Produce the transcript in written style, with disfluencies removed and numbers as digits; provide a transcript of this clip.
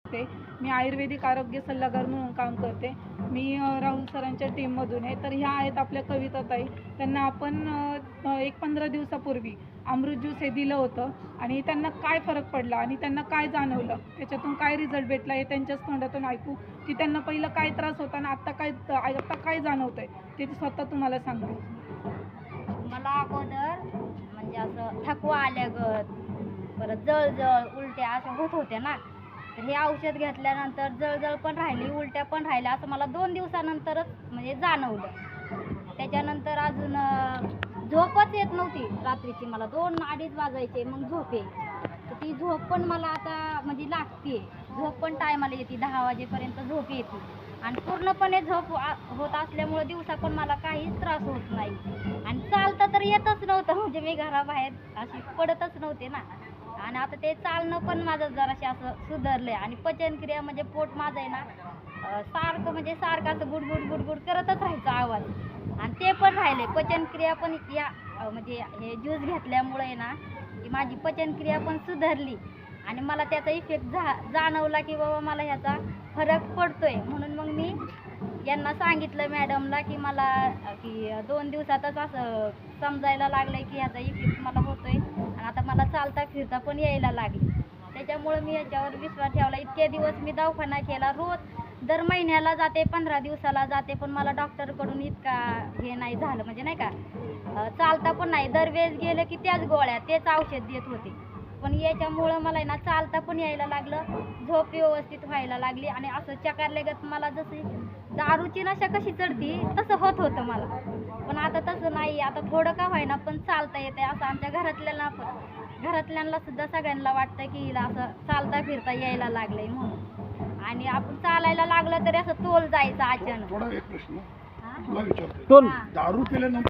असते. मी आयुर्वेदिक आरोग्य सल्लागार म्हणून काम करते. मी राहुल सरांच्या टीममधून आहे. तर ह्या आहेत आपल्या कविताताई. त्यांना आपण एक 15 दिवसापूर्वी अमृत ज्यूस हे दिलं होतं आणि त्यांना काय फरक पडला आणि त्यांना काय जाणवलं, त्याच्यातून काय रिझल्ट भेटला हे त्यांच्याच तोंडातून ऐकू की त्यांना पहिलं काय त्रास होता आणि आत्ता काय जाणवतंय ते स्वतः तुम्हाला सांगते. मला अगोदर म्हणजे असं थकवा आल्यागत, परत जळजळ उलट्या असं होत होत्या ना. तर हे औषध घेतल्यानंतर जळजळ पण राहिली, उलट्या पण राहिल्या, असं मला 2 दिवसानंतरच म्हणजे जाणवलं. त्याच्यानंतर अजून झोपच येत नव्हती रात्रीची. मला 2-2:30 वाजायचे, मग झोप यायची. तर ती झोप पण मला आता म्हणजे लागते. झोप पण टायमाला येते, 10 वाजेपर्यंत झोप येते आणि पूर्णपणे झोप होत असल्यामुळे दिवसा पण मला काहीच त्रास होत नाही आणि चालता तर येतच नव्हतं. म्हणजे मी घराबाहेर अशी पडतच नव्हते ना. आणि आता ते चालणं पण माझं जराशी असं सुधारलंय आणि पचनक्रिया म्हणजे पोट माझं आहे ना सारखं असं गुडगुड गुडगुड करतच राहायचं आवाज आणि ते पण राहिले. पचनक्रिया पण या म्हणजे हे ज्यूस घेतल्यामुळे आहे ना की माझी पचनक्रिया पण सुधारली आणि मला त्याचा इफेक्ट जाणवला की बाबा मला ह्याचा फरक पडतोय. म्हणून मग मी यांना सांगितलं मॅडमला की मला की 2 दिवसातच असं समजायला लागलंय की ह्याचा इफेक्ट मला होतोय आणि आता मला चालता फिरता पण यायला लागले. त्याच्यामुळे मी याच्यावर विश्वास ठेवला. इतके दिवस मी दवाखाना केला, रोज दर महिन्याला जाते, 15 दिवसाला जाते, पण मला डॉक्टरकडून इतका हे नाही झालं. म्हणजे नाही का चालता पण नाही. दरवेळेस गेलं की त्याच गोळ्या तेच औषध देत होते. पण याच्यामुळं मला आहे ना चालता पण यायला लागलं, झोप व्यवस्थित व्हायला लागली आणि असं चकारल्यागत मला जशी दारूची नशा कशी चढती तसं होत होतं मला. पण आता तसं नाही. आता थोडं का व्हायना पण चालता येते. असं आमच्या घरातल्यांना सुद्धा सगळ्यांना वाटतं की हिला असं चालता फिरता यायला लागलंय म्हणून. आणि आपण चालायला लागलं तरी असं तोल जायचं अचानक. थोडा एक प्रश्न हा? तुला विचारतो. हा. दारू केल्यानंतर